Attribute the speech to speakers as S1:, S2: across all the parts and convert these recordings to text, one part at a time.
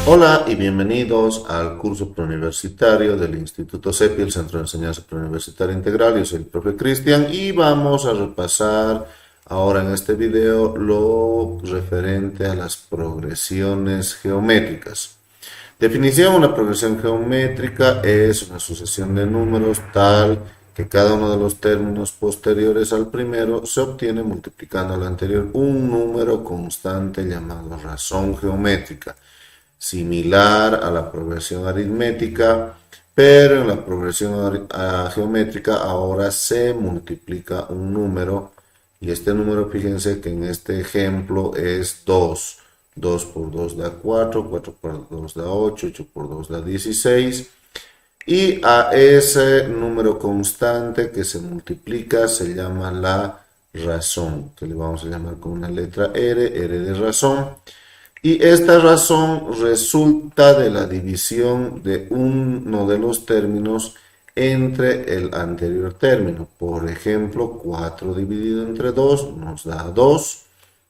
S1: Hola y bienvenidos al curso preuniversitario del Instituto CEPI, el Centro de Enseñanza Preuniversitaria Integral. Yo soy el profe Cristian y vamos a repasar ahora en este video lo referente a las progresiones geométricas. Definición: una progresión geométrica es una sucesión de números tal que cada uno de los términos posteriores al primero se obtiene multiplicando al anterior un número constante llamado razón geométrica, similar a la progresión aritmética, pero en la progresión geométrica ahora se multiplica un número, y este número, fíjense que en este ejemplo es 2. 2 por 2 da 4, 4 por 2 da 8, 8 por 2 da 16. Y a ese número constante que se multiplica se llama la razón, que le vamos a llamar con una letra R, R de razón. Y esta razón resulta de la división de uno de los términos entre el anterior término. Por ejemplo, 4 dividido entre 2 nos da 2,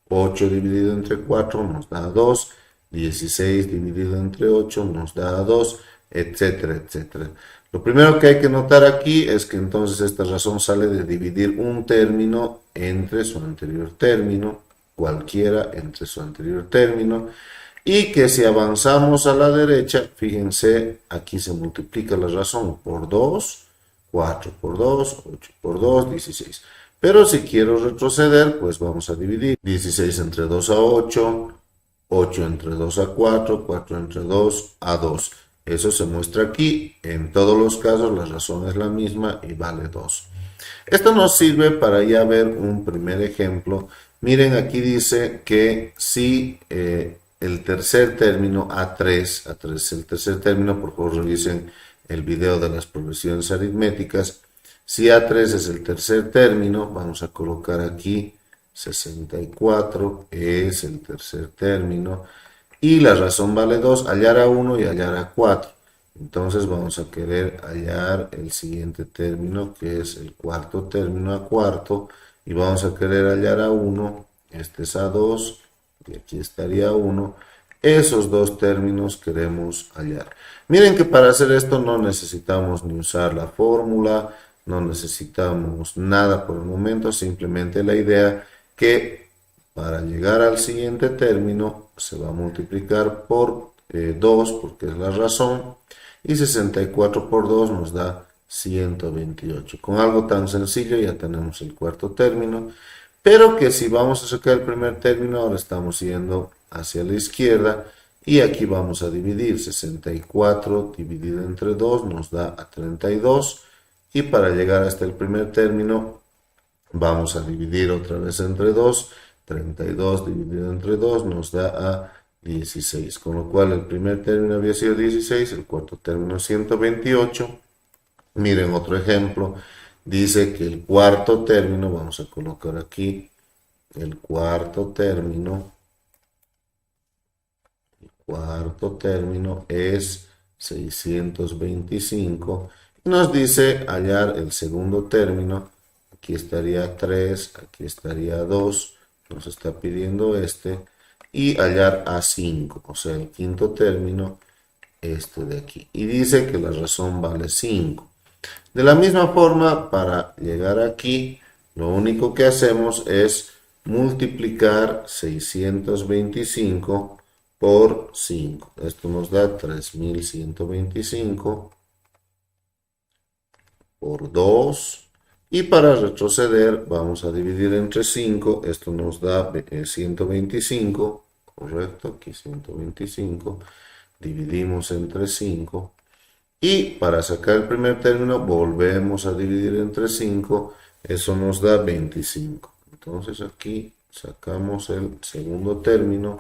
S1: 8 dividido entre 4 nos da 2, 16 dividido entre 8 nos da 2, etcétera, etcétera. Lo primero que hay que notar aquí es que entonces esta razón sale de dividir un término entre su anterior término, cualquiera entre su anterior término, y que si avanzamos a la derecha, fíjense, aquí se multiplica la razón por 2, 4 por 2, 8 por 2, 16. Pero si quiero retroceder, pues vamos a dividir 16 entre 2 a 8, 8 entre 2 a 4, 4 entre 2 a 2. Eso se muestra aquí. En todos los casos la razón es la misma y vale 2. Esto nos sirve para ya ver un primer ejemplo. Miren, aquí dice que si el tercer término A3 es el tercer término, por favor revisen el video de las progresiones aritméticas. Si A3 es el tercer término, vamos a colocar aquí 64, es el tercer término, y la razón vale 2, hallar a 1 y hallar a 4. Entonces vamos a querer hallar el siguiente término, que es el cuarto término a cuarto, y vamos a querer hallar a 1, este es a 2, y aquí estaría 1. Esos dos términos queremos hallar. Miren que para hacer esto no necesitamos ni usar la fórmula, no necesitamos nada por el momento, simplemente la idea que para llegar al siguiente término se va a multiplicar por 2, porque es la razón, y 64 por 2 nos da 128. Con algo tan sencillo ya tenemos el cuarto término, pero que si vamos a sacar el primer término, ahora estamos yendo hacia la izquierda, y aquí vamos a dividir. 64 dividido entre 2 nos da a 32, y para llegar hasta el primer término vamos a dividir otra vez entre 2, 32 dividido entre 2 nos da a 16, con lo cual el primer término había sido 16, el cuarto término 128. Miren otro ejemplo, dice que el cuarto término, vamos a colocar aquí el cuarto término es 625, y nos dice hallar el segundo término. Aquí estaría 3, aquí estaría 2, nos está pidiendo este, y hallar a 5, o sea, el quinto término, este de aquí. Y dice que la razón vale 5. De la misma forma, para llegar aquí, lo único que hacemos es multiplicar 625 por 5. Esto nos da 3125 por 2. Y para retroceder vamos a dividir entre 5, esto nos da 125, correcto, aquí 125, dividimos entre 5, y para sacar el primer término volvemos a dividir entre 5, eso nos da 25. Entonces aquí sacamos el segundo término,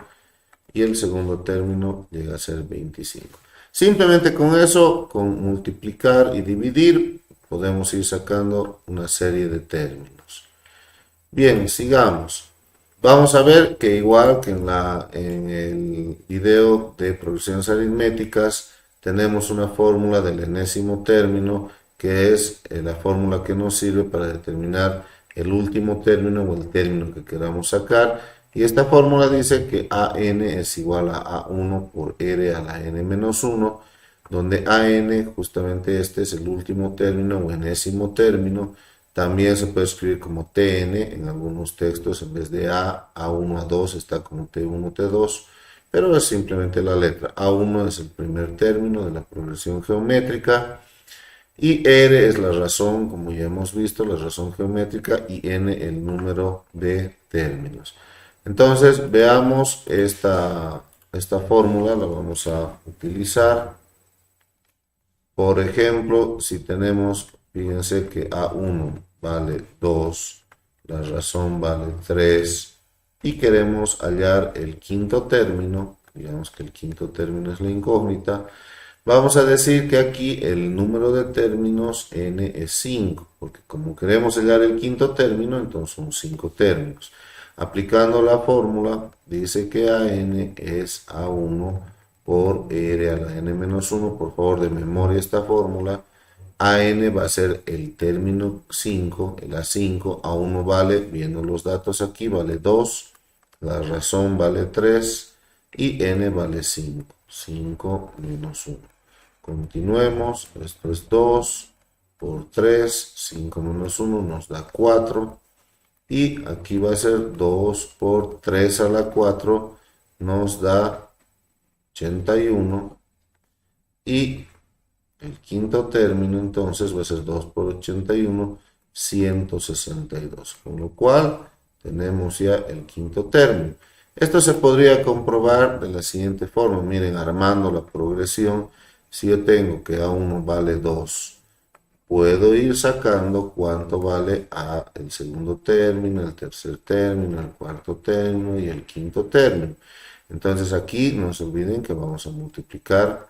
S1: y el segundo término llega a ser 25. Simplemente con eso, con multiplicar y dividir, podemos ir sacando una serie de términos. Bien, sigamos. Vamos a ver que igual que en el video de progresiones aritméticas, tenemos una fórmula del enésimo término, que es la fórmula que nos sirve para determinar el último término o el término que queramos sacar. Y esta fórmula dice que AN es igual a A1 por R a la N menos 1, donde AN, justamente este es el último término o enésimo término. También se puede escribir como TN en algunos textos, en vez de A1, A2 está como T1, T2, pero es simplemente la letra. A1 es el primer término de la progresión geométrica y R es la razón, como ya hemos visto, la razón geométrica, y N el número de términos. Entonces veamos esta fórmula, la vamos a utilizar. Por ejemplo, si tenemos, fíjense que A1 vale 2, la razón vale 3 y queremos hallar el quinto término, digamos que el quinto término es la incógnita, vamos a decir que aquí el número de términos n es 5, porque como queremos hallar el quinto término, entonces son 5 términos. Aplicando la fórmula, dice que AN es A1 por R a la N menos 1. Por favor, de memoria esta fórmula. AN va a ser el término 5, el A5. A1 vale, viendo los datos aquí, vale 2. La razón vale 3. Y N vale 5. 5 menos 1. Continuemos. Esto es 2 por 3. 5 menos 1 nos da 4. Y aquí va a ser 2 por 3 a la 4 nos da 81. Y el quinto término entonces va a ser 2 por 81, 162. Con lo cual tenemos ya el quinto término. Esto se podría comprobar de la siguiente forma. Miren, armando la progresión, si yo tengo que A1 vale 2, puedo ir sacando cuánto vale A el segundo término, el tercer término, el cuarto término y el quinto término. Entonces aquí no se olviden que vamos a multiplicar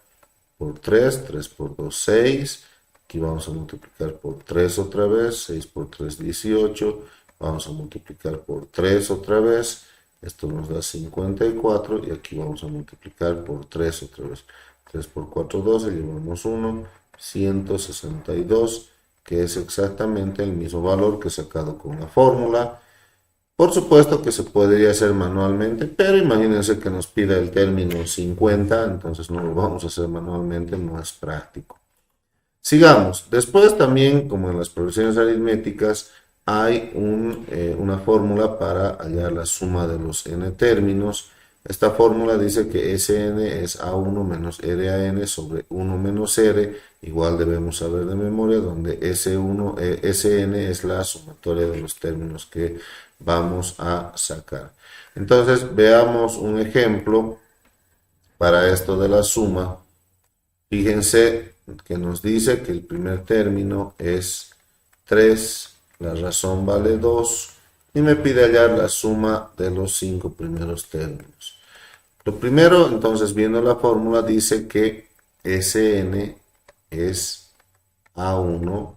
S1: por 3, 3 por 2, 6. Aquí vamos a multiplicar por 3 otra vez, 6 por 3, 18. Vamos a multiplicar por 3 otra vez. Esto nos da 54 y aquí vamos a multiplicar por 3 otra vez. 3 por 4, 12, llevamos 1, 162, que es exactamente el mismo valor que he sacado con la fórmula. Por supuesto que se podría hacer manualmente, pero imagínense que nos pida el término 50, entonces no lo vamos a hacer manualmente, no es práctico. Sigamos. Después también, como en las progresiones aritméticas, hay una fórmula para hallar la suma de los n términos. Esta fórmula dice que Sn es A1 menos RAN sobre 1 menos R, igual debemos saber de memoria, donde Sn es la sumatoria de los términos que vamos a sacar. Entonces veamos un ejemplo para esto de la suma. Fíjense que nos dice que el primer término es 3, la razón vale 2 y me pide hallar la suma de los 5 primeros términos. Lo primero, entonces, viendo la fórmula, dice que Sn es A1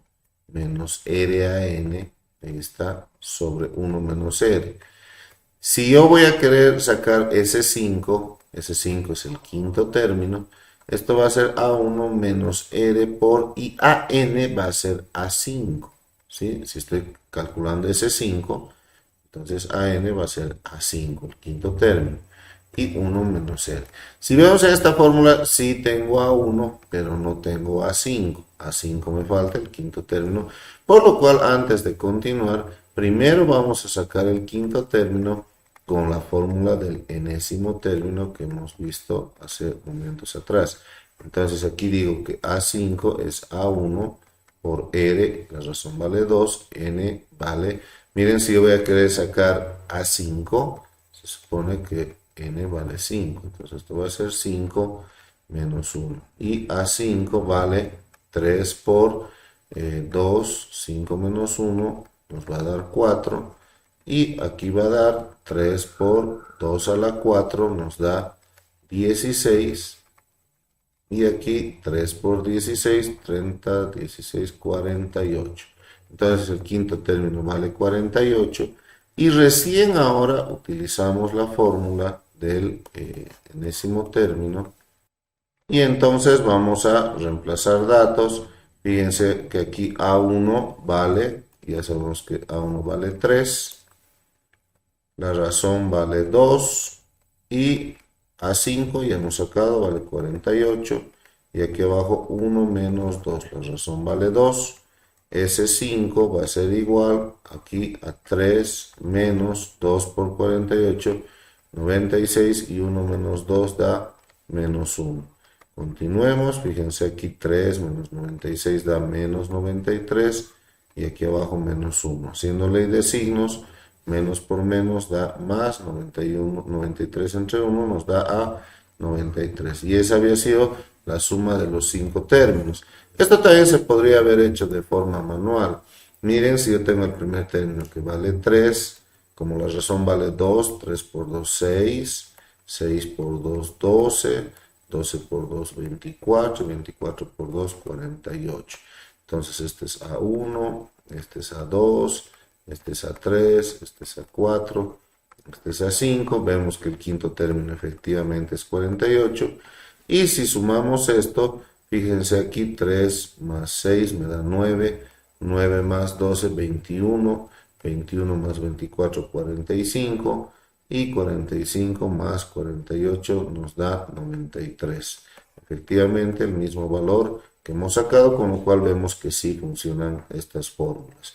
S1: menos RAN, ahí está, sobre 1 menos R. Si yo voy a querer sacar S5 es el quinto término, esto va a ser A1 menos R por, y AN va a ser A5, ¿sí? Si estoy calculando S5, entonces AN va a ser A5, el quinto término, y 1 menos R. Si vemos en esta fórmula, sí tengo A1, pero no tengo A5. A5 me falta, el quinto término, por lo cual antes de continuar, primero vamos a sacar el quinto término con la fórmula del enésimo término que hemos visto hace momentos atrás. Entonces aquí digo que A5 es A1 por R, la razón vale 2, N vale, miren, si yo voy a querer sacar A5, se supone que N vale 5, entonces esto va a ser 5 menos 1, y A5 vale 3 por 2, 5 menos 1, nos va a dar 4, y aquí va a dar 3 por 2 a la 4 nos da 16. Y aquí 3 por 16, 30, 16, 48. Entonces el quinto término vale 48. Y recién ahora utilizamos la fórmula del enésimo término. Y entonces vamos a reemplazar datos. Fíjense que aquí A1 vale, ya sabemos que A1 vale 3. la razón vale 2 y A5 ya hemos sacado, vale 48 y aquí abajo 1 menos 2, la razón vale 2. S5 va a ser igual aquí a 3 menos 2 por 48, 96 y 1 menos 2 da menos 1. Continuemos, fíjense aquí 3 menos 96 da menos 93 y aquí abajo menos 1. Haciendo ley de signos, menos por menos da más, 91, 93 entre 1 nos da a 93. Y esa había sido la suma de los 5 términos. Esto también se podría haber hecho de forma manual. Miren, si yo tengo el primer término que vale 3, como la razón vale 2, 3 por 2, 6, 6 por 2, 12, 12 por 2, 24, 24 por 2, 48. Entonces este es A1, este es A2, este es A3, este es A4, este es A5. Vemos que el quinto término efectivamente es 48. Y si sumamos esto, fíjense aquí, 3 más 6 me da 9, 9 más 12, 21, 21 más 24, 45, y 45 más 48 nos da 93. Efectivamente, el mismo valor que hemos sacado, con lo cual vemos que sí funcionan estas fórmulas.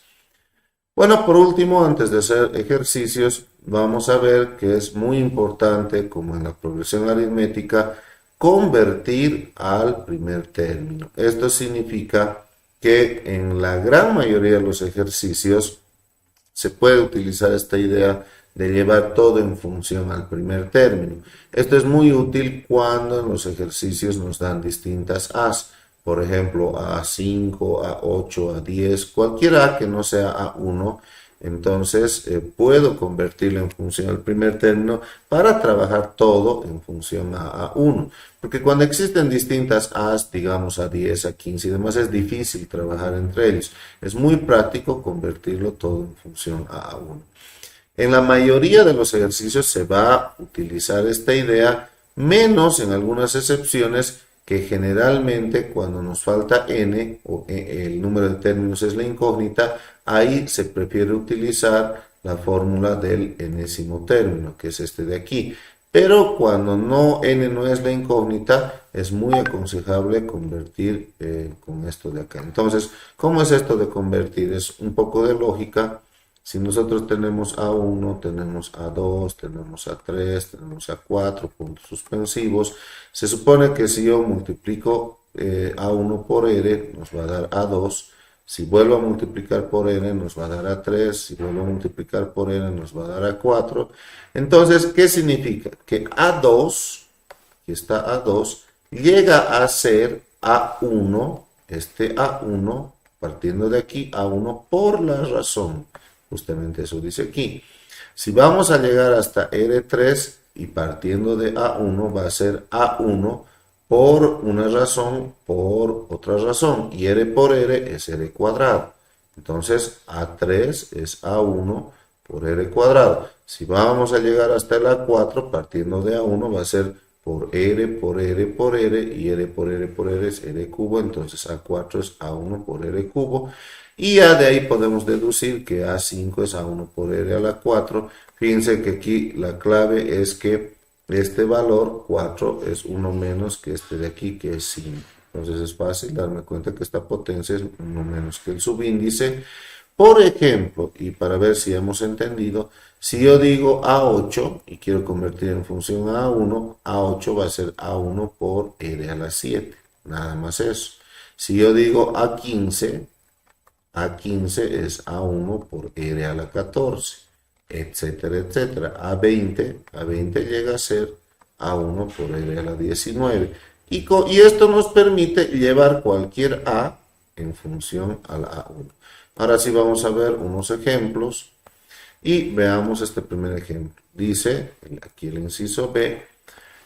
S1: Bueno, por último, antes de hacer ejercicios, vamos a ver que es muy importante, como en la progresión aritmética, convertir al primer término. Esto significa que en la gran mayoría de los ejercicios se puede utilizar esta idea de llevar todo en función al primer término. Esto es muy útil cuando en los ejercicios nos dan distintas A's. Por ejemplo, A5, A8, A10, cualquier A que no sea A1, entonces puedo convertirlo en función al primer término para trabajar todo en función a A1. Porque cuando existen distintas A's, digamos A10, A15 y demás, es difícil trabajar entre ellos. Es muy práctico convertirlo todo en función a A1. En la mayoría de los ejercicios se va a utilizar esta idea, menos en algunas excepciones que generalmente cuando nos falta n o el número de términos es la incógnita, ahí se prefiere utilizar la fórmula del enésimo término, que es este de aquí. Pero cuando n no es la incógnita, es muy aconsejable convertir con esto de acá. Entonces, ¿cómo es esto de convertir? Es un poco de lógica. Si nosotros tenemos A1, tenemos A2, tenemos A3, tenemos A4, puntos suspensivos, se supone que si yo multiplico A1 por R, nos va a dar A2. Si vuelvo a multiplicar por N, nos va a dar A3. Si vuelvo a multiplicar por N, nos va a dar A4. Entonces, ¿qué significa? Que A2, aquí está A2, llega a ser A1, este A1, partiendo de aquí, A1 por la razón. Justamente eso dice aquí. Si vamos a llegar hasta R3 y partiendo de A1 va a ser A1 por una razón, por otra razón. Y R por R es R cuadrado. Entonces A3 es A1 por R cuadrado. Si vamos a llegar hasta el A4 partiendo de A1 va a ser por R por R por R y R por R por R es R cubo. Entonces A4 es A1 por R cubo. Y ya de ahí podemos deducir que A5 es A1 por R a la 4. Fíjense que aquí la clave es que este valor 4 es 1 menos que este de aquí, que es 5. Entonces es fácil darme cuenta que esta potencia es 1 menos que el subíndice. Por ejemplo, y para ver si hemos entendido, si yo digo A8 y quiero convertir en función a A1, A8 va a ser A1 por R a la 7. Nada más eso. Si yo digo A15, A15 es A1 por R a la 14, etcétera, etcétera. A20 llega a ser A1 por R a la 19. Y esto nos permite llevar cualquier A en función a la A1. Ahora sí vamos a ver unos ejemplos y veamos este primer ejemplo. Dice, aquí el inciso B,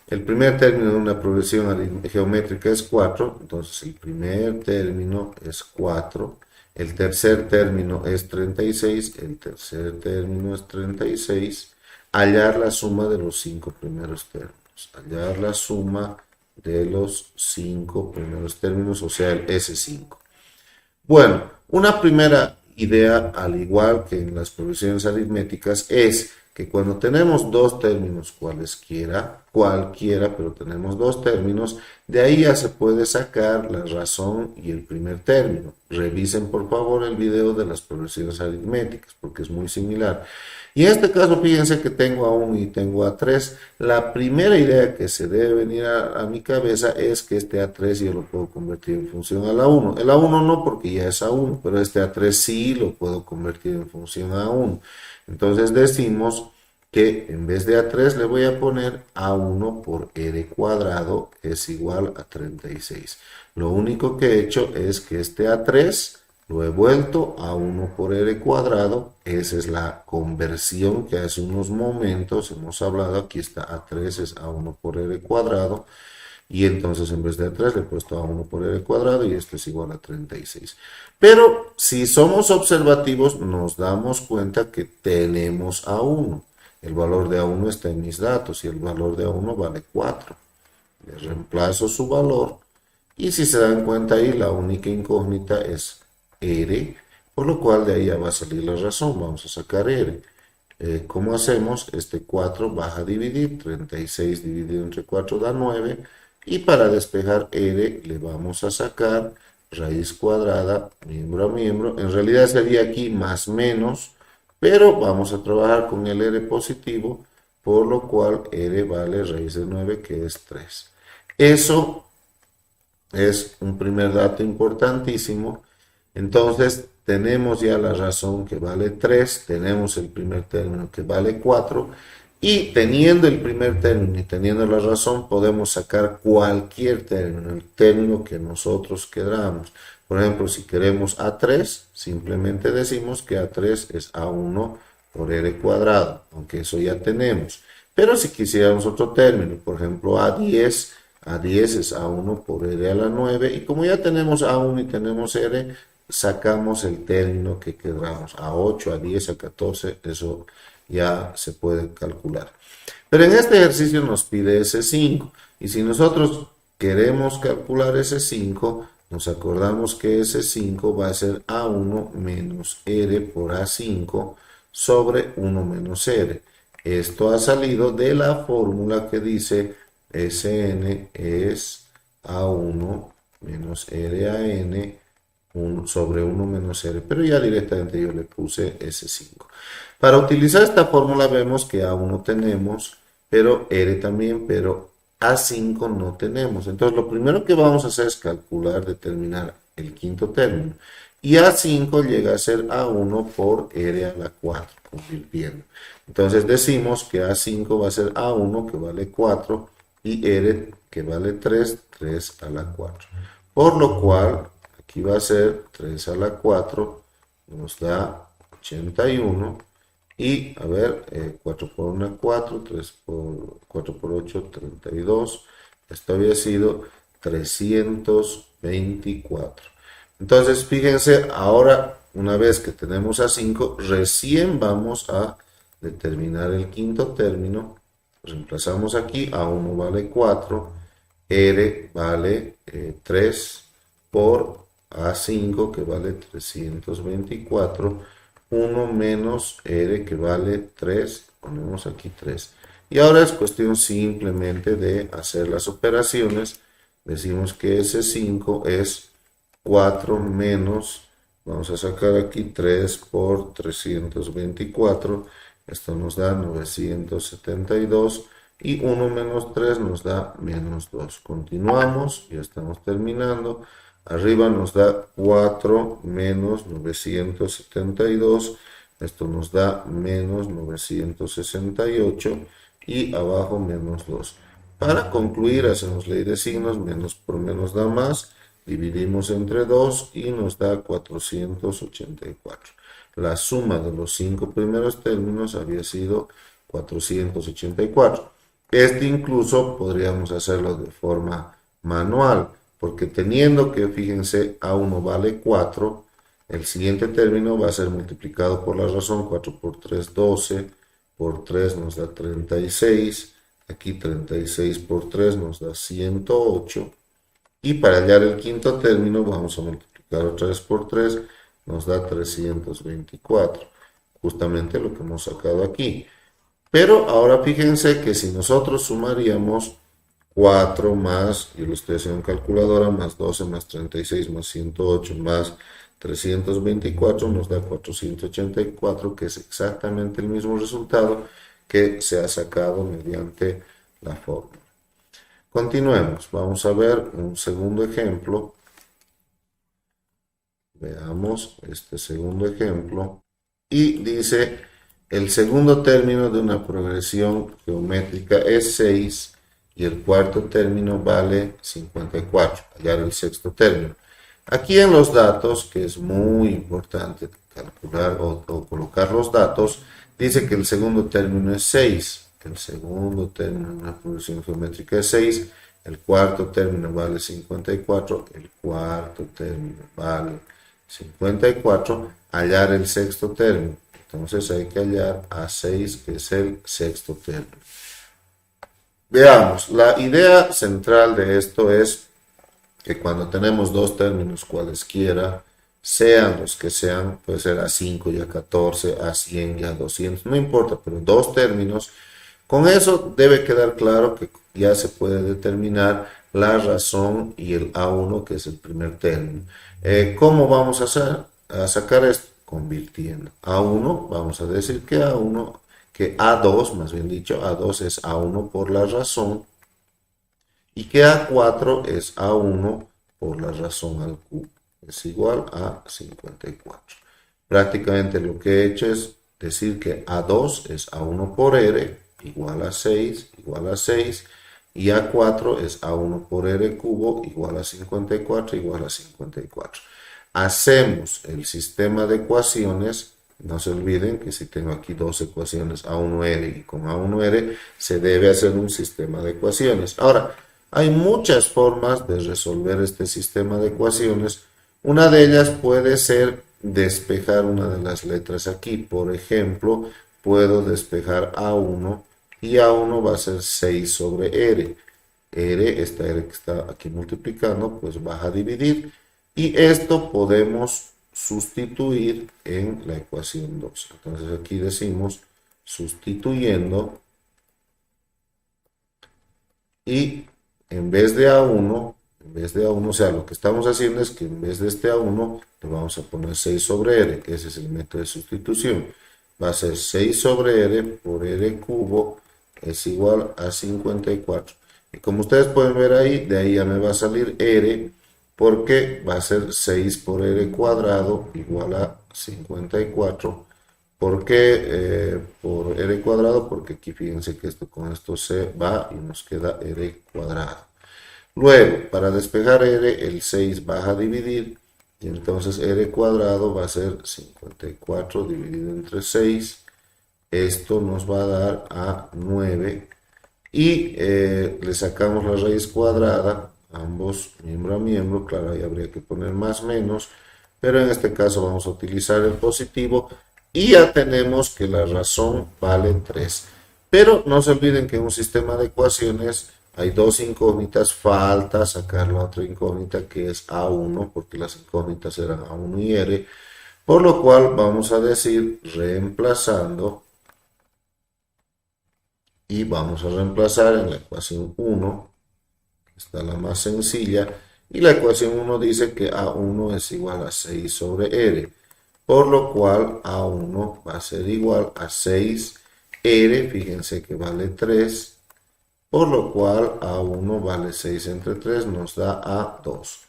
S1: el primer término de una progresión geométrica es 4, entonces el primer término es 4. El tercer término es 36, el tercer término es 36. Hallar la suma de los 5 primeros términos. Hallar la suma de los 5 primeros términos, o sea, el S5. Bueno, una primera idea, al igual que en las progresiones aritméticas, es que cuando tenemos dos términos cualquiera, pero tenemos dos términos, de ahí ya se puede sacar la razón y el primer término. Revisen por favor el video de las progresiones aritméticas porque es muy similar. Y en este caso, fíjense que tengo a 1 y tengo a 3. La primera idea que se debe venir a mi cabeza es que este A3 yo lo puedo convertir en función a la 1. El A1 no porque ya es A1, pero este A3 sí lo puedo convertir en función a 1. Entonces decimos que en vez de A3 le voy a poner A1 por R cuadrado es igual a 36. Lo único que he hecho es que este A3 lo he vuelto a 1 por R cuadrado. Esa es la conversión que hace unos momentos hemos hablado. Aquí está A3 es A1 por R cuadrado. Y entonces en vez de A3 le he puesto A1 por R cuadrado y esto es igual a 36. Pero si somos observativos nos damos cuenta que tenemos A1. El valor de A1 está en mis datos y el valor de A1 vale 4. Le reemplazo su valor. Y si se dan cuenta ahí, la única incógnita es R, por lo cual de ahí ya va a salir la razón. Vamos a sacar R. ¿Cómo hacemos? Este 4 baja a dividir. 36 dividido entre 4 da 9. Y para despejar R le vamos a sacar raíz cuadrada, miembro a miembro. En realidad sería aquí más menos, pero vamos a trabajar con el R positivo, por lo cual R vale raíz de 9, que es 3. Eso es un primer dato importantísimo. Entonces tenemos ya la razón que vale 3, tenemos el primer término que vale 4, y teniendo el primer término y teniendo la razón podemos sacar cualquier término, el término que nosotros queramos. Por ejemplo, si queremos A3, simplemente decimos que A3 es A1 por R cuadrado, aunque eso ya tenemos. Pero si quisiéramos otro término, por ejemplo A10, A10 es A1 por R a la 9, y como ya tenemos A1 y tenemos R, sacamos el término que queramos, A8, A10, A14, eso ya se puede calcular. Pero en este ejercicio nos pide ese 5, y si nosotros queremos calcular ese 5, nos acordamos que ese 5 va a ser A1 menos R por A5 sobre 1 menos R. Esto ha salido de la fórmula que dice Sn es A1 menos R a n sobre 1 menos R, pero ya directamente yo le puse S5. Para utilizar esta fórmula vemos que A1 tenemos, pero R también, pero A5 no tenemos. Entonces lo primero que vamos a hacer es calcular, determinar el quinto término. Y A5 llega a ser A1 por R a la 4, convirtiendo. Entonces decimos que A5 va a ser A1 que vale 4 y R que vale 3, 3 a la 4. Por lo cual aquí va a ser 3 a la 4, nos da 81. Y, a ver, 4 por 1, 4, 4 por 8, 32. Esto había sido 324. Entonces, fíjense, ahora, una vez que tenemos a 5, recién vamos a determinar el quinto término. Reemplazamos aquí, A1 vale 4, R vale 3 por A5 que vale 324, 1 menos R que vale 3, ponemos aquí 3. Y ahora es cuestión simplemente de hacer las operaciones. Decimos que ese 5 es 4 menos, vamos a sacar aquí 3 por 324, esto nos da 972 y 1 menos 3 nos da menos 2. Continuamos, ya estamos terminando. Arriba nos da 4 menos 972, esto nos da menos 968 y abajo menos 2. Para concluir hacemos ley de signos, menos por menos da más, dividimos entre 2 y nos da 484. La suma de los 5 primeros términos había sido 484. Este incluso podríamos hacerlo de forma manual, porque teniendo que, fíjense, A1 vale 4, el siguiente término va a ser multiplicado por la razón, 4 por 3, 12, por 3 nos da 36, aquí 36 por 3 nos da 108, y para hallar el quinto término vamos a multiplicar otra vez por 3, nos da 324, justamente lo que hemos sacado aquí. Pero ahora fíjense que si nosotros sumaríamos 4 más, yo lo estoy haciendo en calculadora, más 12 más 36 más 108 más 324 nos da 484, que es exactamente el mismo resultado que se ha sacado mediante la fórmula. Continuemos, vamos a ver un segundo ejemplo. Veamos este segundo ejemplo. Y dice, el segundo término de una progresión geométrica es 6 y el cuarto término vale 54. Hallar el sexto término. Aquí en los datos, que es muy importante calcular o colocar los datos, dice que el segundo término es 6. El segundo término de una progresión geométrica es 6. El cuarto término vale 54. El cuarto término vale 54. Hallar el sexto término. Entonces hay que hallar a 6, que es el sexto término. Veamos, la idea central de esto es que cuando tenemos dos términos cualesquiera, sean los que sean, puede ser A5 y A14, A100 y A200, no importa, pero dos términos, con eso debe quedar claro que ya se puede determinar la razón y el A1, que es el primer término. ¿Cómo vamos a sacar esto? Convirtiendo. A1, vamos a decir que A1, que A2, más bien dicho, A2 es A1 por la razón, y que A4 es A1 por la razón al cubo. Es igual a 54. Prácticamente lo que he hecho es decir que A2 es A1 por R igual a 6, y A4 es A1 por R cubo igual a 54, igual a 54. Hacemos el sistema de ecuaciones. No se olviden que si tengo aquí dos ecuaciones A1R y con A1R, se debe hacer un sistema de ecuaciones. Ahora, hay muchas formas de resolver este sistema de ecuaciones. Una de ellas puede ser despejar una de las letras aquí. Por ejemplo, puedo despejar A1 y A1 va a ser 6 sobre R. Esta R que está aquí multiplicando, pues va a dividir. Y esto podemos sustituir en la ecuación 2. Entonces aquí decimos sustituyendo, y en vez de A1, o sea, lo que estamos haciendo es que en vez de este A1 le vamos a poner 6 sobre R, que ese es el método de sustitución. Va a ser 6 sobre R por R cubo es igual a 54. Y como ustedes pueden ver ahí, de ahí ya me va a salir R, porque va a ser 6 por R cuadrado igual a 54. ¿Por qué por R cuadrado? Porque aquí fíjense que esto con esto se va y nos queda R cuadrado. Luego, para despejar R, el 6 va a dividir, y entonces R cuadrado va a ser 54 dividido entre 6. Esto nos va a dar a 9. Y le sacamos la raíz cuadrada, ambos miembro a miembro. Claro, ahí habría que poner más menos, pero en este caso vamos a utilizar el positivo. Y ya tenemos que la razón vale 3. Pero no se olviden que en un sistema de ecuaciones hay dos incógnitas, falta sacar la otra incógnita que es A1, porque las incógnitas eran A1 y R, por lo cual vamos a decir reemplazando, y vamos a reemplazar en la ecuación 1, que está la más sencilla, y la ecuación 1 dice que A1 es igual a 6 sobre R, por lo cual A1 va a ser igual a 6R, fíjense que vale 3, por lo cual A1 vale 6 entre 3, nos da A2.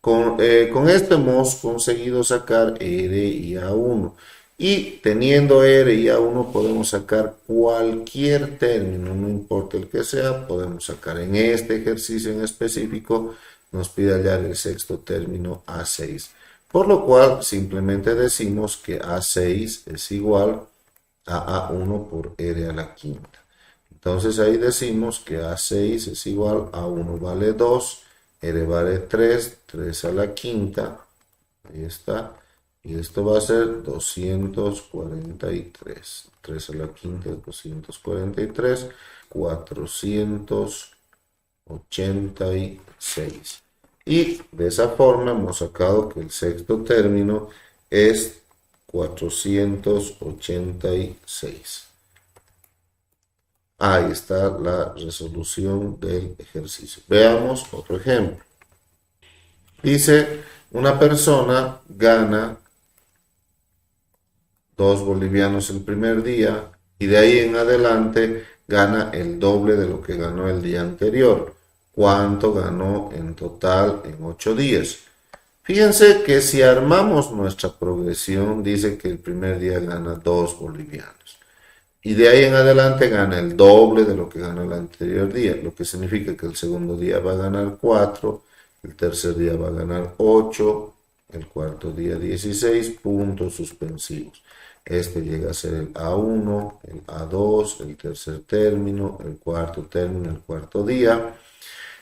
S1: Con esto hemos conseguido sacar R y A1. Y teniendo R y A1 podemos sacar cualquier término, no importa el que sea, podemos sacar. En este ejercicio en específico nos pide hallar el sexto término A6. Por lo cual simplemente decimos que A6 es igual a A1 por R a la quinta. Entonces ahí decimos que A6 es igual a 1 vale 2, R vale 3, 3 a la quinta, ahí está, y esto va a ser 243, 3 a la quinta es 243, 486. Y de esa forma hemos sacado que el sexto término es 486. Ahí está la resolución del ejercicio. Veamos otro ejemplo. Dice, una persona gana 2 bolivianos el primer día y de ahí en adelante gana el doble de lo que ganó el día anterior. ¿Cuánto ganó en total en 8 días? Fíjense que si armamos nuestra progresión, dice que el primer día gana 2 bolivianos. Y de ahí en adelante gana el doble de lo que ganó el anterior día, lo que significa que el segundo día va a ganar 4, el tercer día va a ganar 8, el cuarto día 16, puntos suspensivos. Este llega a ser el A1, el A2, el tercer término, el cuarto término, el cuarto día.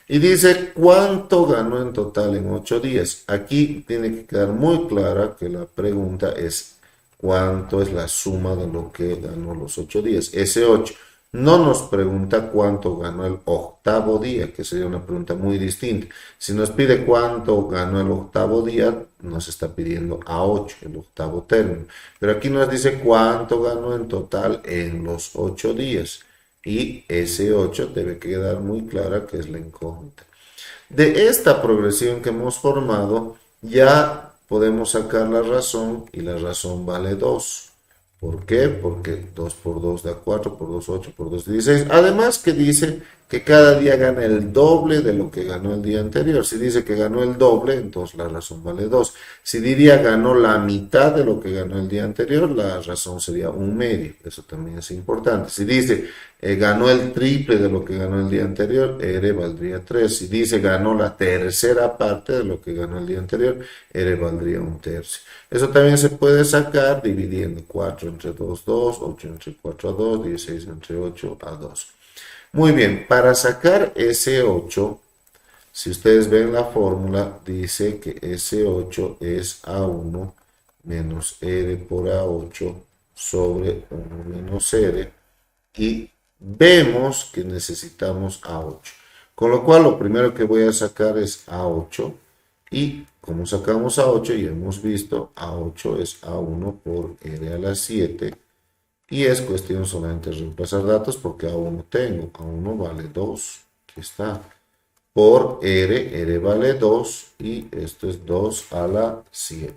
S1: Y dice cuánto ganó en total en 8 días. Aquí tiene que quedar muy clara que la pregunta es cuánto es la suma de lo que ganó los 8 días. Ese 8 no nos pregunta cuánto ganó el octavo día, que sería una pregunta muy distinta. Si nos pide cuánto ganó el octavo día, nos está pidiendo A8, el octavo término. Pero aquí nos dice cuánto ganó en total en los 8 días. Y ese 8 debe quedar muy clara que es la incógnita. De esta progresión que hemos formado, ya podemos sacar la razón y la razón vale 2. ¿Por qué? Porque 2 por 2 da 4, por 2 8, por 2 16. Además que dice que cada día gana el doble de lo que ganó el día anterior. Si dice que ganó el doble, entonces la razón vale 2. Si diría ganó la mitad de lo que ganó el día anterior, la razón sería 1/2. Eso también es importante. Si dice ganó el triple de lo que ganó el día anterior, R valdría 3. Si dice ganó la tercera parte de lo que ganó el día anterior, R valdría 1/3. Eso también se puede sacar dividiendo 4 entre 2, 2, 8 entre 4 a 2, 16 entre 8 a 2. Muy bien, para sacar ese 8, si ustedes ven la fórmula, dice que ese 8 es A1 menos R por A8 sobre 1 menos R. Y vemos que necesitamos A8. Con lo cual, lo primero que voy a sacar es A8. Y como sacamos A8, ya hemos visto, A8 es A1 por R a la 7. Y es cuestión solamente de reemplazar datos porque A1 tengo. A1 vale 2. Aquí está. Por R vale 2 y esto es 2 a la 7.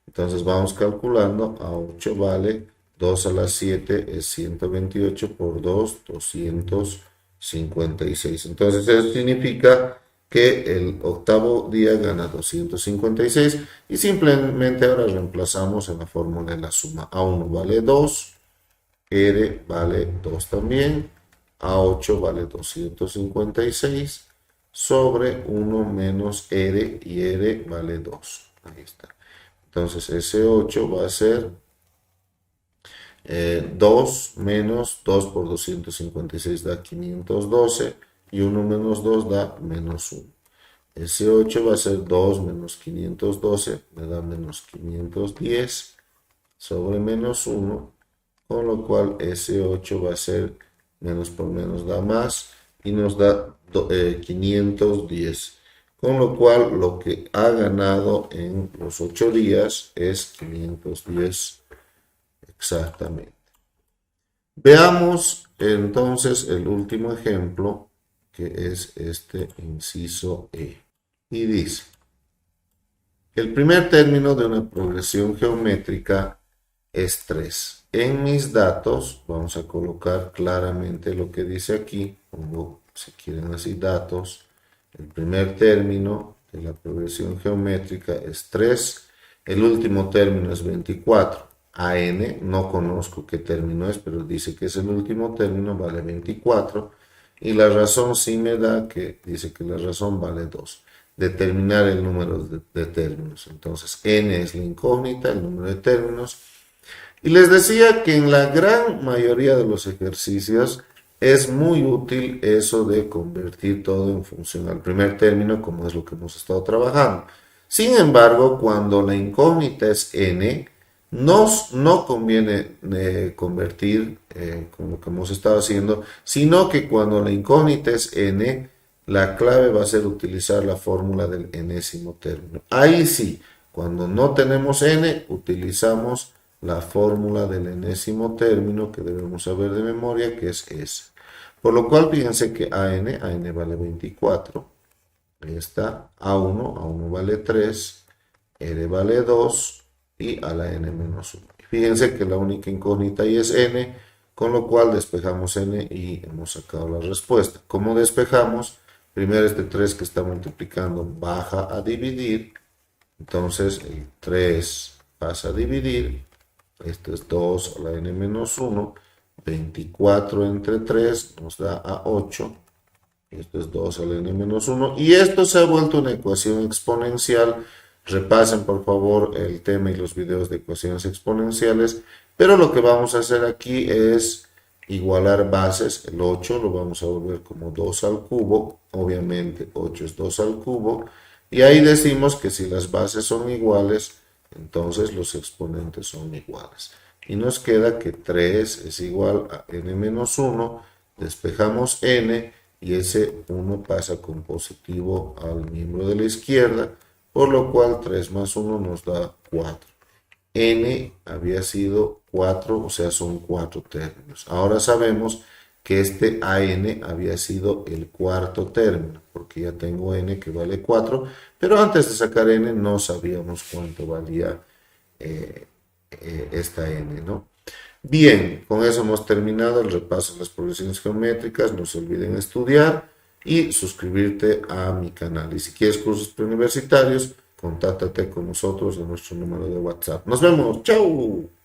S1: Entonces vamos calculando. A8 vale 2 a la 7 es 128 por 2, 256. Entonces eso significa que el octavo día gana 256 y simplemente ahora reemplazamos en la fórmula de la suma. A1 vale 2, R vale 2 también, A8 vale 256 sobre 1 menos R y R vale 2. Ahí está. Entonces ese 8 va a ser 2 menos 2 por 256 da 512 y 1 menos 2 da menos 1. Ese 8 va a ser 2 menos 512, me da menos 510 sobre menos 1, con lo cual ese 8 va a ser menos por menos da más y nos da 510. Con lo cual lo que ha ganado en los 8 días es 510 exactamente. Veamos entonces el último ejemplo, que es este inciso E. Y dice, el primer término de una progresión geométrica es 3. En mis datos vamos a colocar claramente lo que dice aquí, pongo, si quieren así, datos. El primer término de la progresión geométrica es 3. El último término es 24. AN, no conozco qué término es, pero dice que es el último término, vale 24. Y la razón sí me da que dice que la razón vale 2. Determinar el número de términos. Entonces, n es la incógnita, el número de términos. Y les decía que en la gran mayoría de los ejercicios es muy útil eso de convertir todo en función al primer término, como es lo que hemos estado trabajando. Sin embargo, cuando la incógnita es n, no conviene convertir como lo que hemos estado haciendo, sino que cuando la incógnita es n, la clave va a ser utilizar la fórmula del enésimo término. Ahí sí, cuando no tenemos n, utilizamos la fórmula del enésimo término que debemos saber de memoria, que es S. Por lo cual, fíjense que AN vale 24. Ahí está, A1 vale 3, R vale 2 y a la N menos 1. Fíjense que la única incógnita ahí es N, con lo cual despejamos N y hemos sacado la respuesta. ¿Cómo despejamos? Primero este 3 que está multiplicando baja a dividir, entonces el 3 pasa a dividir, este es 2 a la N menos 1, 24 entre 3 nos da a 8, esto es 2 a la N menos 1, y esto se ha vuelto una ecuación exponencial. Repasen por favor el tema y los videos de ecuaciones exponenciales, pero lo que vamos a hacer aquí es igualar bases. El 8 lo vamos a volver como 2 al cubo, obviamente 8 es 2 al cubo, y ahí decimos que si las bases son iguales, entonces los exponentes son iguales. Y nos queda que 3 es igual a n menos 1, despejamos n, y ese 1 pasa con positivo al miembro de la izquierda, por lo cual 3 más 1 nos da 4. N había sido 4, o sea, son 4 términos. Ahora sabemos que este AN había sido el cuarto término, porque ya tengo N que vale 4, pero antes de sacar N no sabíamos cuánto valía esta N, ¿no? Bien, con eso hemos terminado el repaso de las progresiones geométricas. No se olviden estudiar y suscribirte a mi canal. Y si quieres cursos preuniversitarios, contáctate con nosotros en nuestro número de WhatsApp. Nos vemos, chao.